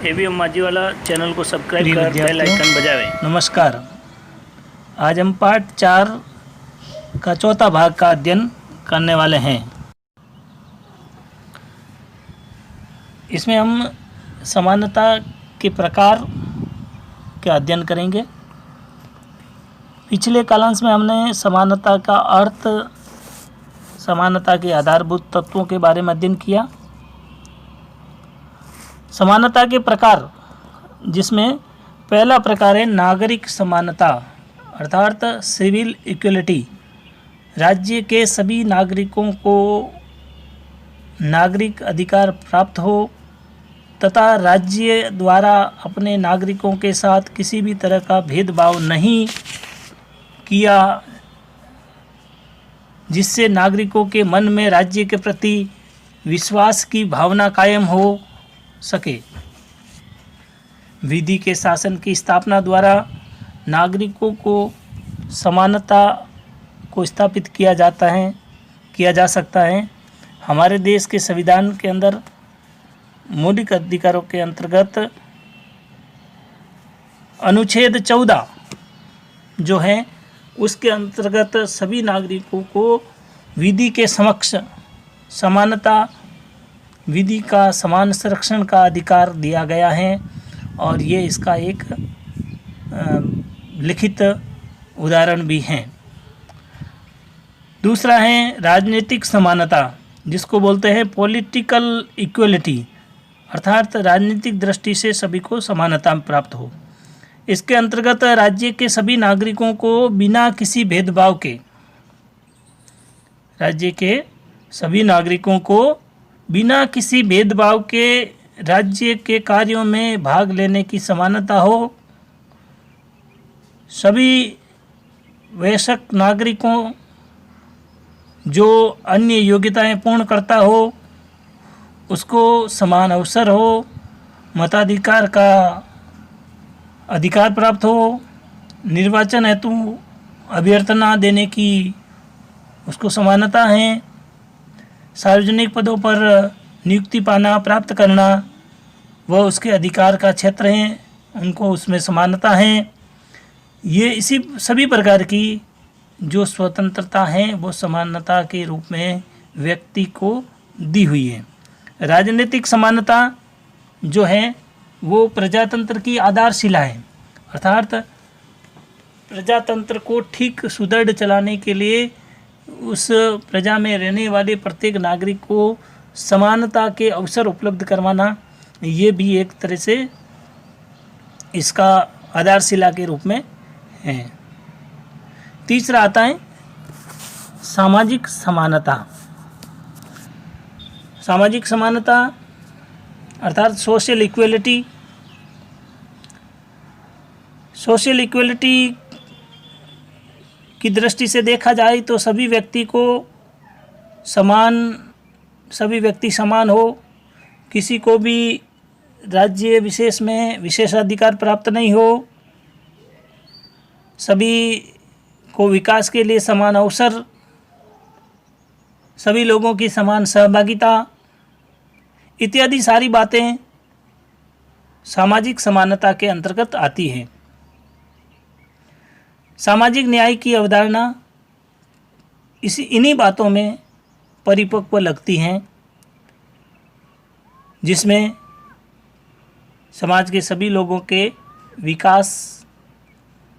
AVM माझीवाला channel को subscribe कर bell icon बजावे। नमस्कार। आज हम पार्ट 4 का चौथा भाग का अध्ययन करने वाले हैं। इसमें हम समानता के प्रकार का अध्ययन करेंगे। पिछले कालांश में हमने समानता का अर्थ, समानता के आधारभूत तत्वों के बारे में अध्ययन किया। समानता के प्रकार, जिसमें पहला प्रकार है नागरिक समानता अर्थात सिविल इक्वलिटी। राज्य के सभी नागरिकों को नागरिक अधिकार प्राप्त हो तथा राज्य द्वारा अपने नागरिकों के साथ किसी भी तरह का भेदभाव नहीं किया, जिससे नागरिकों के मन में राज्य के प्रति विश्वास की भावना कायम हो सके। विधि के शासन की स्थापना द्वारा नागरिकों को समानता को स्थापित किया जा सकता है। हमारे देश के संविधान के अंदर मौलिक अधिकारों के अंतर्गत अनुच्छेद 14 जो है, उसके अंतर्गत सभी नागरिकों को विधि के समक्ष समानता, विधि का समान संरक्षण का अधिकार दिया गया है और ये इसका एक लिखित उदाहरण भी है। दूसरा है राजनीतिक समानता, जिसको बोलते हैं पॉलिटिकल इक्वलिटी, अर्थात राजनीतिक दृष्टि से सभी को समानता प्राप्त हो। इसके अंतर्गत राज्य के सभी नागरिकों को बिना किसी भेदभाव के, राज्य के सभी नागरिकों को बिना किसी भेदभाव के राज्य के कार्यों में भाग लेने की समानता हो। सभी वयस्क नागरिकों जो अन्य योग्यताएं पूर्ण करता हो, उसको समान अवसर हो, मताधिकार का अधिकार प्राप्त हो, निर्वाचन हेतु अभ्यर्थना देने की उसको समानता है, सार्वजनिक पदों पर नियुक्ति पाना, प्राप्त करना वह उसके अधिकार का क्षेत्र है, उनको उसमें समानता है। ये इसी सभी प्रकार की जो स्वतंत्रता है वो समानता के रूप में व्यक्ति को दी हुई है। राजनीतिक समानता जो है वो प्रजातंत्र की आधारशिला है, अर्थात प्रजातंत्र को ठीक सुदृढ़ चलाने के लिए उस प्रजा में रहने वाले प्रत्येक नागरिक को समानता के अवसर उपलब्ध करवाना, ये भी एक तरह से इसका आधारशिला के रूप में है। तीसरा आता है सामाजिक समानता। सामाजिक समानता अर्थात सोशल इक्वलिटी। सोशल इक्वलिटी की दृष्टि से देखा जाए तो सभी व्यक्ति समान हो, किसी को भी राज्य विशेष में विशेषाधिकार प्राप्त नहीं हो, सभी को विकास के लिए समान अवसर, सभी लोगों की समान सहभागिता इत्यादि सारी बातें सामाजिक समानता के अंतर्गत आती हैं। सामाजिक न्याय की अवधारणा इन्हीं बातों में परिपक्व लगती हैं, जिसमें समाज के सभी लोगों के विकास,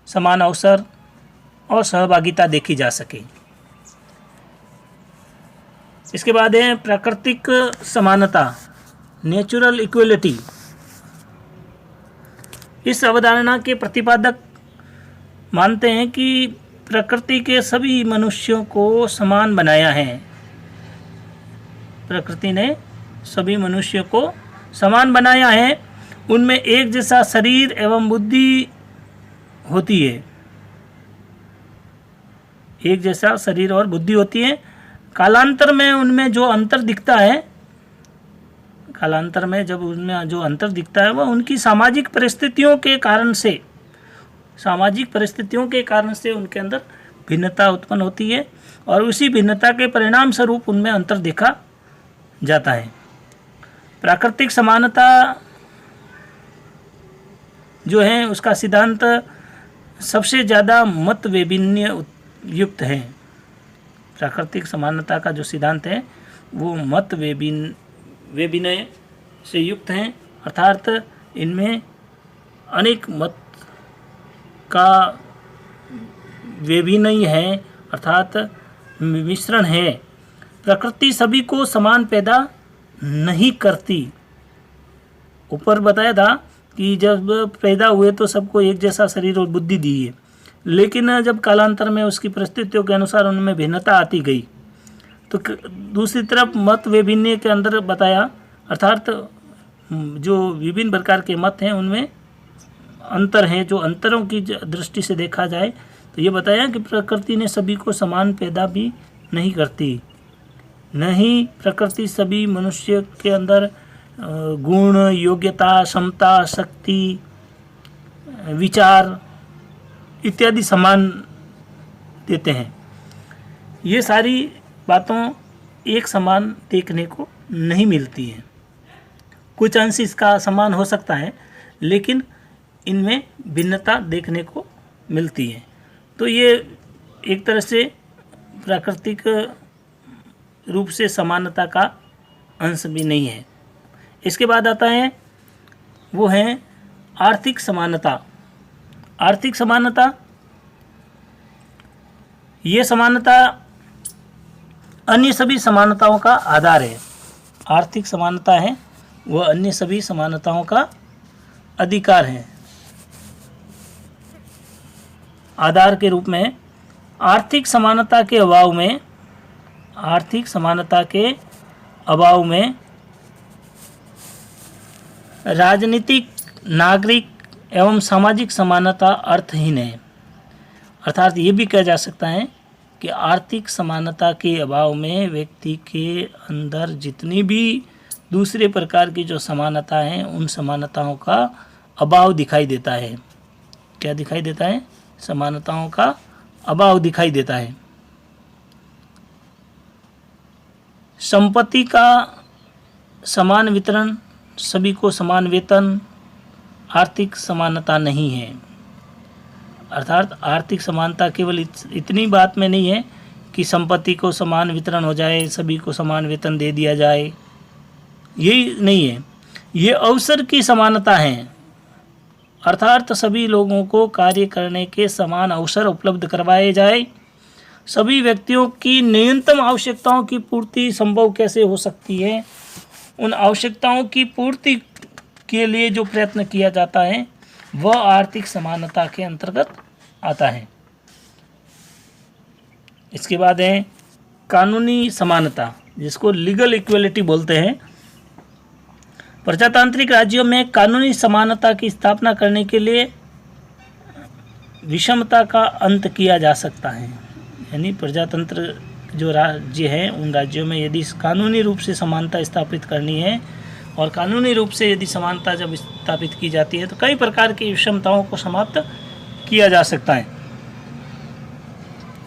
समान अवसर और सहभागिता देखी जा सके। इसके बाद है प्राकृतिक समानता, नेचुरल इक्वलिटी। इस अवधारणा के प्रतिपादक मानते हैं कि प्रकृति के सभी मनुष्यों को समान बनाया है। प्रकृति ने सभी मनुष्यों को समान बनाया है, उनमें एक जैसा शरीर एवं बुद्धि होती है, एक जैसा शरीर और बुद्धि होती है। कालांतर में उनमें जो अंतर दिखता है, कालांतर में जब उनमें जो अंतर दिखता है वह उनकी सामाजिक परिस्थितियों के कारण से उनके अंदर भिन्नता उत्पन्न होती है और उसी भिन्नता के परिणाम स्वरूप उनमें अंतर देखा जाता है। प्राकृतिक समानता जो है उसका सिद्धांत सबसे ज़्यादा मत वैभिन्य युक्त है। प्राकृतिक समानता का जो सिद्धांत है वो मत वैभिन्य से युक्त हैं, अर्थात इनमें अनेक मत का वैभिन्य है, अर्थात मिश्रण है। प्रकृति सभी को समान पैदा नहीं करती। ऊपर बताया था कि जब पैदा हुए तो सबको एक जैसा शरीर और बुद्धि दी है, लेकिन जब कालांतर में उसकी परिस्थितियों के अनुसार उनमें भिन्नता आती गई तो दूसरी तरफ मत वैभिन्य के अंदर बताया, अर्थात जो विभिन्न प्रकार के मत हैं उनमें अंतर हैं। जो अंतरों की दृष्टि से देखा जाए तो ये बताया कि प्रकृति ने सभी को समान पैदा भी नहीं करती, नहीं प्रकृति सभी मनुष्य के अंदर गुण, योग्यता, क्षमता, शक्ति, विचार इत्यादि समान देते हैं। ये सारी बातों एक समान देखने को नहीं मिलती हैं। कुछ अंश इसका समान हो सकता है, लेकिन इनमें भिन्नता देखने को मिलती है। तो ये एक तरह से प्राकृतिक रूप से समानता का अंश भी नहीं है। इसके बाद आता है वो है आर्थिक समानता। आर्थिक समानता, ये समानता अन्य सभी समानताओं का आधार है। आर्थिक समानता है वह अन्य सभी समानताओं का अधिकार है, आधार के रूप में। आर्थिक समानता के अभाव में, आर्थिक समानता के अभाव में राजनीतिक, नागरिक एवं सामाजिक समानता अर्थहीन है। अर्थात ये भी कहा जा सकता है कि आर्थिक समानता के अभाव में व्यक्ति के अंदर जितनी भी दूसरे प्रकार की जो समानता हैं उन समानताओं का अभाव दिखाई देता है। क्या दिखाई देता है? समानताओं का अभाव दिखाई देता है। संपत्ति का समान वितरण, सभी को समान वेतन आर्थिक समानता नहीं है। अर्थात आर्थिक समानता केवल इतनी बात में नहीं है कि संपत्ति को समान वितरण हो जाए, सभी को समान वेतन दे दिया जाए, यही नहीं है। ये अवसर की समानता है, अर्थात सभी लोगों को कार्य करने के समान अवसर उपलब्ध करवाए जाए। सभी व्यक्तियों की न्यूनतम आवश्यकताओं की पूर्ति संभव कैसे हो सकती है, उन आवश्यकताओं की पूर्ति के लिए जो प्रयत्न किया जाता है वह आर्थिक समानता के अंतर्गत आता है। इसके बाद है कानूनी समानता, जिसको लीगल इक्वलिटी बोलते हैं। प्रजातांत्रिक राज्यों में कानूनी समानता की स्थापना करने के लिए विषमता का अंत किया जा सकता है। यानी प्रजातंत्र जो राज्य हैं उन राज्यों में यदि कानूनी रूप से समानता स्थापित करनी है और कानूनी रूप से यदि समानता जब स्थापित की जाती है तो कई प्रकार की विषमताओं को समाप्त किया जा सकता है।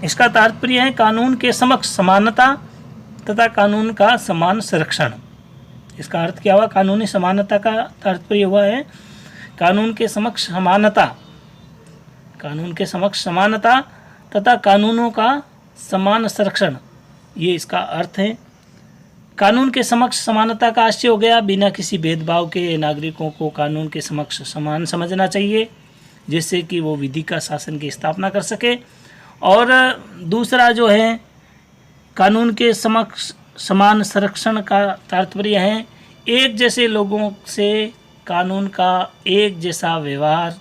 इसका तात्पर्य है कानून के समक्ष समानता तथा कानून का समान संरक्षण। इसका अर्थ क्या हुआ? कानूनी समानता का तात्पर्य हुआ है कानून के समक्ष समानता, कानून के समक्ष समानता तथा कानूनों का समान संरक्षण, ये इसका अर्थ है। कानून के समक्ष समानता का आशय हो गया बिना किसी भेदभाव के नागरिकों को कानून के समक्ष समान समझना चाहिए, जिससे कि वो विधि का शासन की स्थापना कर सके। और दूसरा जो है कानून के समक्ष समान संरक्षण का तात्पर्य है एक जैसे लोगों से कानून का एक जैसा व्यवहार,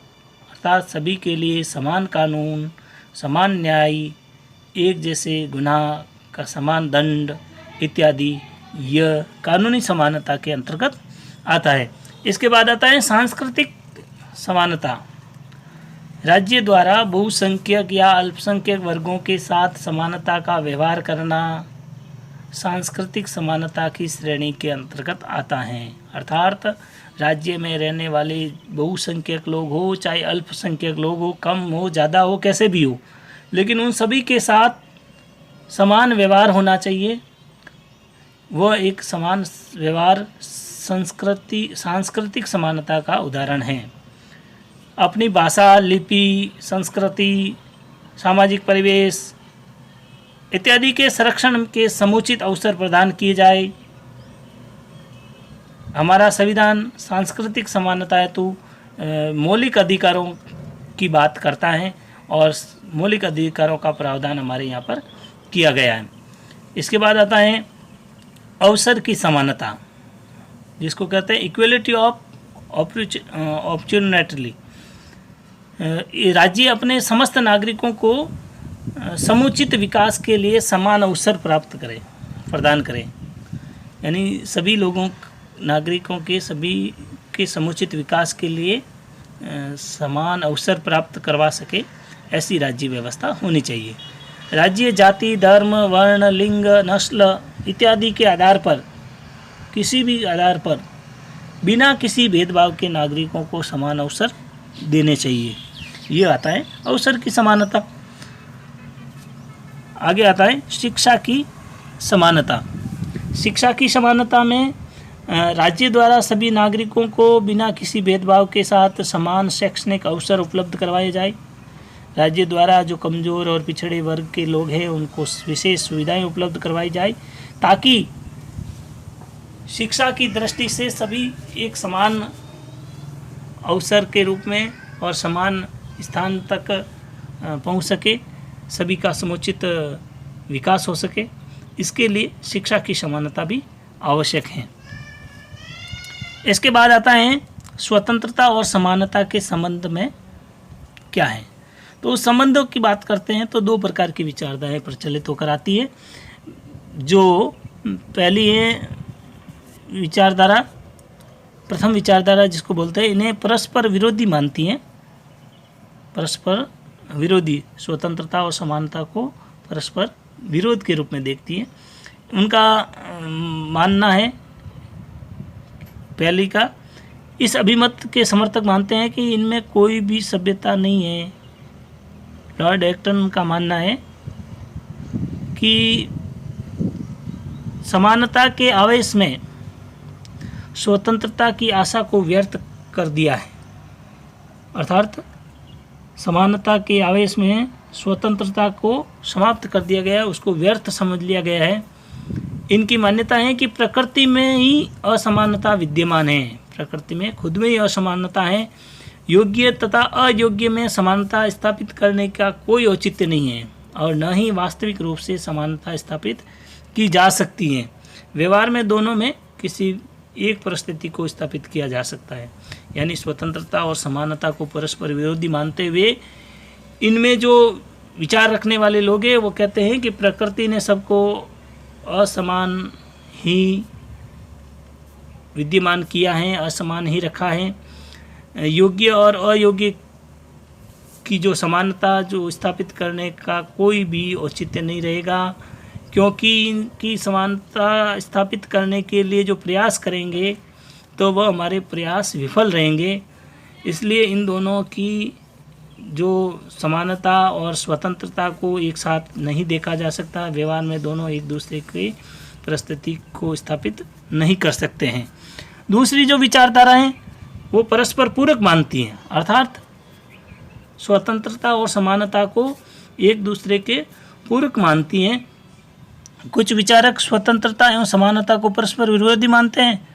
अर्थात सभी के लिए समान कानून, समान न्याय, एक जैसे गुनाह का समान दंड इत्यादि, यह कानूनी समानता के अंतर्गत आता है। इसके बाद आता है सांस्कृतिक समानता। राज्य द्वारा बहुसंख्यक या अल्पसंख्यक वर्गों के साथ समानता का व्यवहार करना सांस्कृतिक समानता की श्रेणी के अंतर्गत आता है। अर्थात राज्य में रहने वाले बहुसंख्यक लोग हो चाहे अल्पसंख्यक लोग हो, कम हो ज़्यादा हो, कैसे भी हो, लेकिन उन सभी के साथ समान व्यवहार होना चाहिए। वह एक समान व्यवहार सांस्कृतिक समानता का उदाहरण है। अपनी भाषा, लिपि, संस्कृति, सामाजिक परिवेश इत्यादि के संरक्षण के समुचित अवसर प्रदान किए जाए। हमारा संविधान सांस्कृतिक समानता हेतु मौलिक अधिकारों की बात करता है और मौलिक अधिकारों का प्रावधान हमारे यहाँ पर किया गया है। इसके बाद आता है अवसर की समानता, जिसको कहते हैं इक्वलिटी ऑफ अपॉर्चुनिटी। राज्य अपने समस्त नागरिकों को समुचित विकास के लिए समान अवसर प्रदान करें, यानी सभी लोगों नागरिकों के सभी के समुचित विकास के लिए समान अवसर प्राप्त करवा सके, ऐसी राज्य व्यवस्था होनी चाहिए। राज्य जाति, धर्म, वर्ण, लिंग, नस्ल इत्यादि के आधार पर, किसी भी आधार पर बिना किसी भेदभाव के नागरिकों को समान अवसर देने चाहिए। ये आता है अवसर की समानता। आगे आता है शिक्षा की समानता। शिक्षा की समानता में राज्य द्वारा सभी नागरिकों को बिना किसी भेदभाव के साथ समान शैक्षणिक अवसर उपलब्ध करवाए जाए। राज्य द्वारा जो कमज़ोर और पिछड़े वर्ग के लोग हैं उनको विशेष सुविधाएं उपलब्ध करवाई जाए, ताकि शिक्षा की दृष्टि से सभी एक समान अवसर के रूप में और समान स्थान तक पहुंच सके, सभी का समुचित विकास हो सके। इसके लिए शिक्षा की समानता भी आवश्यक है। इसके बाद आता है स्वतंत्रता और समानता के संबंध में क्या है। तो उस संबंधों की बात करते हैं तो दो प्रकार की विचारधाराएं प्रचलित होकर आती है। जो पहली है विचारधारा, प्रथम विचारधारा जिसको बोलते हैं, इन्हें परस्पर विरोधी मानती हैं। परस्पर विरोधी, स्वतंत्रता और समानता को परस्पर विरोध के रूप में देखती है। उनका मानना है, पहली का, इस अभिमत के समर्थक मानते हैं कि इनमें कोई भी सभ्यता नहीं है। लॉर्ड एक्टन का मानना है कि समानता के आवेश में स्वतंत्रता की आशा को व्यर्थ कर दिया है। अर्थात समानता के आवेश में स्वतंत्रता को समाप्त कर दिया गया है, उसको व्यर्थ समझ लिया गया है। इनकी मान्यता है कि प्रकृति में ही असमानता विद्यमान है, प्रकृति में खुद में ही असमानता है। योग्य तथा अयोग्य में समानता स्थापित करने का कोई औचित्य नहीं है और न ही वास्तविक रूप से समानता स्थापित की जा सकती है। व्यवहार में दोनों में किसी एक परिस्थिति को स्थापित किया जा सकता है। यानी स्वतंत्रता और समानता को परस्पर विरोधी मानते हुए इनमें जो विचार रखने वाले लोग हैं वो कहते हैं कि प्रकृति ने सबको असमान ही विद्यमान किया है, असमान ही रखा है। योग्य और अयोग्य की जो समानता जो स्थापित करने का कोई भी औचित्य नहीं रहेगा, क्योंकि इनकी समानता स्थापित करने के लिए जो प्रयास करेंगे तो वह हमारे प्रयास विफल रहेंगे। इसलिए इन दोनों की जो समानता और स्वतंत्रता को एक साथ नहीं देखा जा सकता। व्यवहार में दोनों एक दूसरे की परिस्थिति को स्थापित नहीं कर सकते हैं। दूसरी जो विचारधारा है वो परस्पर पूरक मानती हैं, अर्थात स्वतंत्रता और समानता को एक दूसरे के पूरक मानती हैं। कुछ विचारक स्वतंत्रता एवं समानता को परस्पर विरोधी मानते हैं।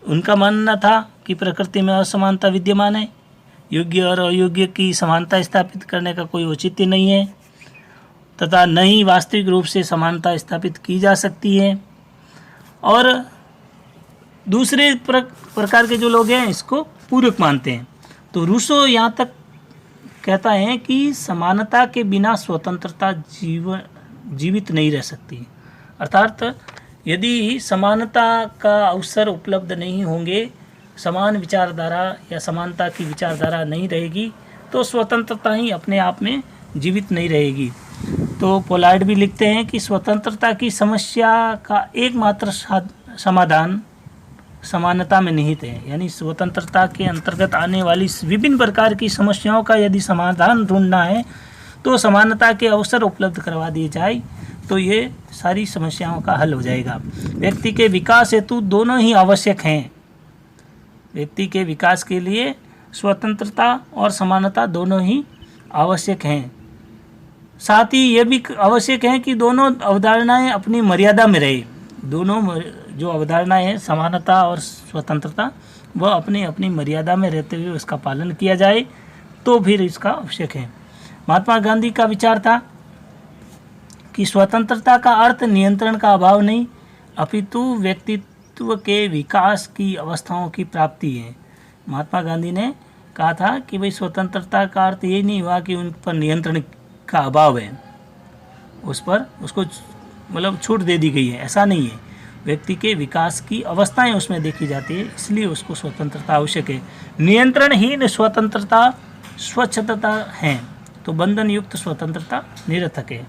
उनका मानना था कि प्रकृति में असमानता विद्यमान है, योग्य और अयोग्य की समानता स्थापित करने का कोई औचित्य नहीं है तथा न ही वास्तविक रूप से समानता स्थापित की जा सकती है। और दूसरे प्रकार के जो लोग हैं इसको पूरक मानते हैं। तो रूसो यहाँ तक कहता है कि समानता के बिना स्वतंत्रता जीवित नहीं रह सकती। अर्थात यदि समानता का अवसर उपलब्ध नहीं होंगे, समान विचारधारा या समानता की विचारधारा नहीं रहेगी, तो स्वतंत्रता ही अपने आप में जीवित नहीं रहेगी। तो पोलार्ड भी लिखते हैं कि स्वतंत्रता की समस्या का एकमात्र समाधान समानता में निहित है। यानी स्वतंत्रता के अंतर्गत आने वाली विभिन्न प्रकार की समस्याओं का यदि समाधान ढूंढना है तो समानता के अवसर उपलब्ध करवा दिए जाए तो ये सारी समस्याओं का हल हो जाएगा। व्यक्ति के विकास हेतु दोनों ही आवश्यक हैं। व्यक्ति के विकास के लिए स्वतंत्रता और समानता दोनों ही आवश्यक हैं। साथ ही ये भी आवश्यक है कि दोनों अवधारणाएं अपनी मर्यादा में रहे। दोनों जो अवधारणाएं हैं, समानता और स्वतंत्रता, वह अपनी अपनी मर्यादा में रहते हुए उसका पालन किया जाए तो फिर इसका आवश्यक है। महात्मा गांधी का विचार था कि स्वतंत्रता का अर्थ नियंत्रण का अभाव नहीं, अपितु व्यक्तित्व के विकास की अवस्थाओं की प्राप्ति है। महात्मा गांधी ने कहा था कि भाई स्वतंत्रता का अर्थ ये नहीं हुआ कि उन पर नियंत्रण का अभाव है, उस पर उसको मतलब छूट दे दी गई है, ऐसा नहीं है। व्यक्ति के विकास की अवस्थाएं उसमें देखी जाती है, इसलिए उसको स्वतंत्रता आवश्यक है। नियंत्रणहीन स्वतंत्रता स्वच्छता है तो बंधन युक्त स्वतंत्रता निरर्थक है।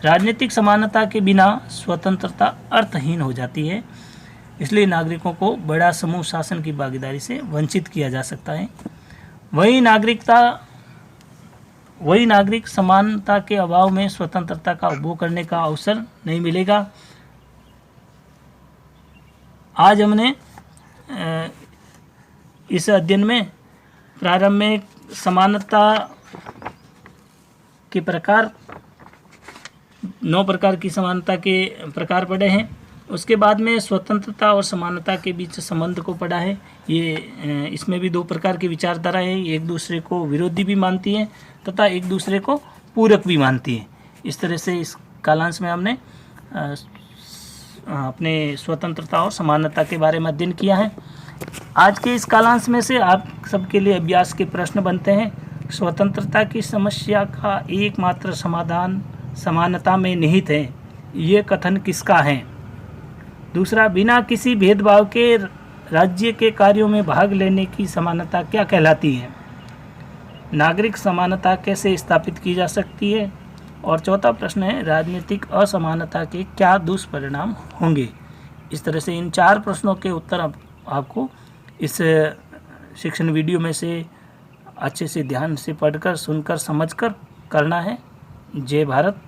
राजनीतिक समानता के बिना स्वतंत्रता अर्थहीन हो जाती है, इसलिए नागरिकों को बड़ा समूह शासन की भागीदारी से वंचित किया जा सकता है। वही नागरिक समानता के अभाव में स्वतंत्रता का उपभोग करने का अवसर नहीं मिलेगा। आज हमने इस अध्ययन में प्रारंभ में समानता के प्रकार, 9 प्रकार की समानता के प्रकार पढ़े हैं। उसके बाद में स्वतंत्रता और समानता के बीच संबंध को पढ़ा है। ये इसमें भी 2 प्रकार की विचारधारा है, एक दूसरे को विरोधी भी मानती हैं तथा एक दूसरे को पूरक भी मानती हैं। इस तरह से इस कालांश में हमने अपने स्वतंत्रता और समानता के बारे में अध्ययन किया है। आज के इस कालांश में से आप सबके लिए अभ्यास के प्रश्न बनते हैं। स्वतंत्रता की समस्या का एकमात्र समाधान समानता में निहित है, ये कथन किसका है? दूसरा, बिना किसी भेदभाव के राज्य के कार्यों में भाग लेने की समानता क्या कहलाती है? नागरिक समानता कैसे स्थापित की जा सकती है? और चौथा प्रश्न है, राजनीतिक असमानता के क्या दुष्परिणाम होंगे? इस तरह से इन 4 प्रश्नों के उत्तर आपको इस शिक्षण वीडियो में से अच्छे से ध्यान से पढ़कर, सुनकर, समझकर करना है। जय भारत,